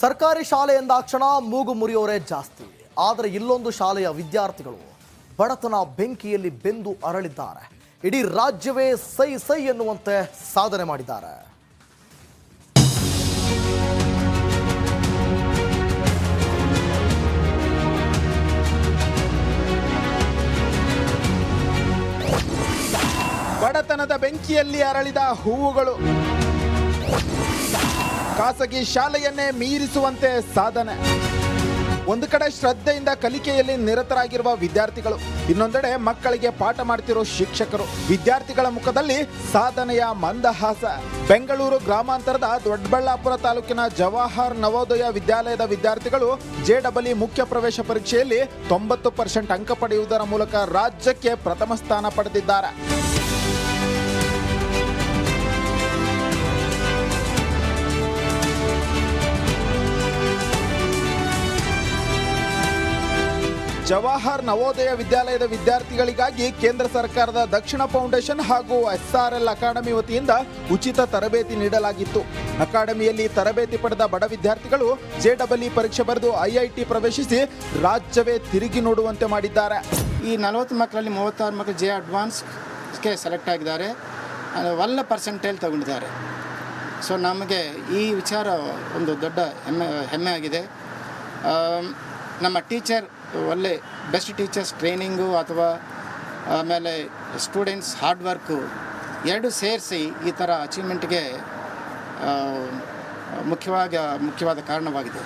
ಸರ್ಕಾರಿ ಶಾಲೆ ಎಂದಾಕ್ಷಣ ಮೂಗು ಮುರಿಯೋರೇ ಜಾಸ್ತಿ. ಆದರೆ ಇಲ್ಲೊಂದು ಶಾಲೆಯ ವಿದ್ಯಾರ್ಥಿಗಳು ಬಡತನ ಬೆಂಕಿಯಲ್ಲಿ ಬೆಂದು ಅರಳಿದ್ದಾರೆ. ಇಡೀ ರಾಜ್ಯವೇ ಸೈ ಸೈ ಎನ್ನುವಂತೆ ಸಾಧನೆ ಮಾಡಿದ್ದಾರೆ. ಬಡತನದ ಬೆಂಕಿಯಲ್ಲಿ ಅರಳಿದ ಹೂವುಗಳು ಖಾಸಗಿ ಶಾಲೆಯನ್ನೇ ಮೀರಿಸುವಂತೆ ಸಾಧನೆ. ಒಂದು ಕಡೆ ಶ್ರದ್ಧೆಯಿಂದ ಕಲಿಕೆಯಲ್ಲಿ ನಿರತರಾಗಿರುವ ವಿದ್ಯಾರ್ಥಿಗಳು, ಇನ್ನೊಂದೆಡೆ ಮಕ್ಕಳಿಗೆ ಪಾಠ ಮಾಡ್ತಿರೋ ಶಿಕ್ಷಕರು. ವಿದ್ಯಾರ್ಥಿಗಳ ಮುಖದಲ್ಲಿ ಸಾಧನೆಯ ಮಂದಹಾಸ. ಬೆಂಗಳೂರು ಗ್ರಾಮಾಂತರದ ದೊಡ್ಡಬಳ್ಳಾಪುರ ತಾಲೂಕಿನ ಜವಾಹರ್ ನವೋದಯ ವಿದ್ಯಾಲಯದ ವಿದ್ಯಾರ್ಥಿಗಳು JEE ಮುಖ್ಯ ಪ್ರವೇಶ ಪರೀಕ್ಷೆಯಲ್ಲಿ 90% ಅಂಕ ಪಡೆಯುವುದರ ಮೂಲಕ ರಾಜ್ಯಕ್ಕೆ ಪ್ರಥಮ ಸ್ಥಾನ ಪಡೆದಿದ್ದಾರೆ. ಜವಾಹರ್ ನವೋದಯ ವಿದ್ಯಾಲಯದ ವಿದ್ಯಾರ್ಥಿಗಳಿಗಾಗಿ ಕೇಂದ್ರ ಸರ್ಕಾರದ ದಕ್ಷಿಣ ಫೌಂಡೇಶನ್ ಹಾಗೂ SRL ಅಕಾಡೆಮಿ ವತಿಯಿಂದ ಉಚಿತ ತರಬೇತಿ ನೀಡಲಾಗಿತ್ತು. ಅಕಾಡೆಮಿಯಲ್ಲಿ ತರಬೇತಿ ಪಡೆದ ಬಡ ವಿದ್ಯಾರ್ಥಿಗಳು JEE ಪರೀಕ್ಷೆ ಬರೆದು IIT ಪ್ರವೇಶಿಸಿ ರಾಜ್ಯವೇ ತಿರುಗಿ ನೋಡುವಂತೆ ಮಾಡಿದ್ದಾರೆ. ಈ 40 ಮಕ್ಕಳಲ್ಲಿ 36 ಮಕ್ಕಳು JEE ಅಡ್ವಾನ್ಸ್ಗೆ ಸೆಲೆಕ್ಟ್ ಆಗಿದ್ದಾರೆ. ಒಳ್ಳೆ ಪರ್ಸೆಂಟೇಜ್ ತಗೊಂಡಿದ್ದಾರೆ. ಸೊ ನಮಗೆ ಈ ವಿಚಾರ ಒಂದು ದೊಡ್ಡ ಹೆಮ್ಮೆ ಆಗಿದೆ. ನಮ್ಮ ಟೀಚರ್ ಒಳ್ಳೆ ಬೆಸ್ಟ್ ಟೀಚರ್ಸ್ ಟ್ರೈನಿಂಗು ಅಥವಾ ಆಮೇಲೆ ಸ್ಟೂಡೆಂಟ್ಸ್ ಹಾರ್ಡ್ ವರ್ಕು ಎರಡು ಸೇರಿಸಿ ಈ ಥರ ಅಚೀವ್ಮೆಂಟ್ಗೆ ಮುಖ್ಯವಾದ ಕಾರಣವಾಗಿದೆ.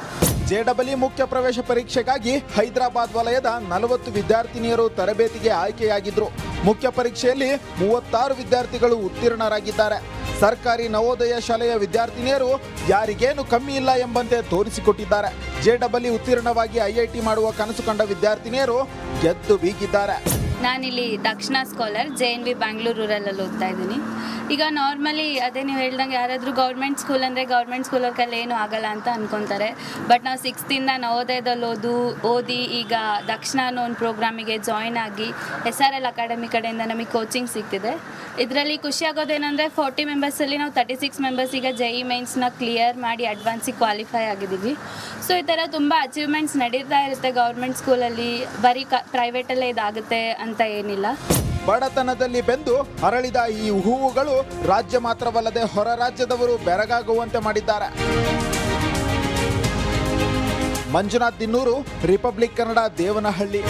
JEE ಮುಖ್ಯ ಪ್ರವೇಶ ಪರೀಕ್ಷೆಗಾಗಿ ಹೈದರಾಬಾದ್ ವಲಯದ 40 ವಿದ್ಯಾರ್ಥಿನಿಯರು ತರಬೇತಿಗೆ ಆಯ್ಕೆಯಾಗಿದ್ರು. ಮುಖ್ಯ ಪರೀಕ್ಷೆಯಲ್ಲಿ 36 ವಿದ್ಯಾರ್ಥಿಗಳು ಉತ್ತೀರ್ಣರಾಗಿದ್ದಾರೆ. ಸರ್ಕಾರಿ ನವೋದಯ ಶಾಲೆಯ ವಿದ್ಯಾರ್ಥಿನಿಯರು ಯಾರಿಗೇನು ಕಮ್ಮಿ ಇಲ್ಲ ಎಂಬಂತೆ ತೋರಿಸಿಕೊಟ್ಟಿದ್ದಾರೆ. JEE ಉತ್ತೀರ್ಣವಾಗಿ IIT ಮಾಡುವ ಕನಸು ಕಂಡ ವಿದ್ಯಾರ್ಥಿನಿಯರು ಗೆದ್ದು ಬೀಗಿದ್ದಾರೆ. ನಾನಿಲ್ಲಿ ದಕ್ಷಿಣ ಸ್ಕಾಲರ್ JNV ಬ್ಯಾಂಗ್ಳೂರು ರೂರಲಲ್ಲಿ ಓದ್ತಾ ಇದ್ದೀನಿ. ಈಗ ನಾರ್ಮಲಿ ಅದೇ ನೀವು ಹೇಳ್ದಂಗೆ ಯಾರಾದರೂ ಗೌರ್ಮೆಂಟ್ ಸ್ಕೂಲ್ ಅಂದರೆ ಗೌರ್ಮೆಂಟ್ ಸ್ಕೂಲ್ ಅವ್ರ ಕೈಲಿ ಏನೂ ಆಗಲ್ಲ ಅಂತ ಅಂದ್ಕೊತಾರೆ. ಬಟ್ ನಾವು 6th ನವೋದಯದಲ್ಲಿ ಓದಿ ಈಗ ದಕ್ಷಿಣ ಅನ್ನೋ ಒಂದು ಪ್ರೋಗ್ರಾಮಿಗೆ ಜಾಯ್ನ್ ಆಗಿ SRL ಅಕಾಡೆಮಿ ಕಡೆಯಿಂದ ನಮಗೆ ಕೋಚಿಂಗ್ ಸಿಗ್ತಿದೆ. ಇದರಲ್ಲಿ ಖುಷಿ ಆಗೋದೇನೆಂದರೆ 40 ಮೆಂಬರ್ಸಲ್ಲಿ ನಾವು 36 ಮೆಂಬರ್ಸ್ ಈಗ JEE ಮೈನ್ಸ್ನ ಕ್ಲಿಯರ್ ಮಾಡಿ ಅಡ್ವಾನ್ಸಿಗೆ ಕ್ವಾಲಿಫೈ ಆಗಿದ್ದೀವಿ. ಸೊ ಈ ಥರ ತುಂಬ ಅಚೀವ್ಮೆಂಟ್ಸ್ ನಡೀತಾ ಇರುತ್ತೆ ಗೌರ್ಮೆಂಟ್ ಸ್ಕೂಲಲ್ಲಿ. ಬರೀ ಪ್ರೈವೇಟಲ್ಲೇ ಇದಾಗುತ್ತೆ ಅಂತ ಏನಿಲ್ಲ. ಬಡತನದಲ್ಲಿ ಬೆಂದು ಅರಳಿದ ಈ ಹೂವುಗಳು ರಾಜ್ಯ ಮಾತ್ರವಲ್ಲದೆ ಹೊರ ರಾಜ್ಯದವರು ಬೆರಗಾಗುವಂತೆ ಮಾಡಿದ್ದಾರೆ. ಮಂಜುನಾಥ್ ದಿನ್ನೂರು, ರಿಪಬ್ಲಿಕ್ ಕನ್ನಡ, ದೇವನಹಳ್ಳಿ.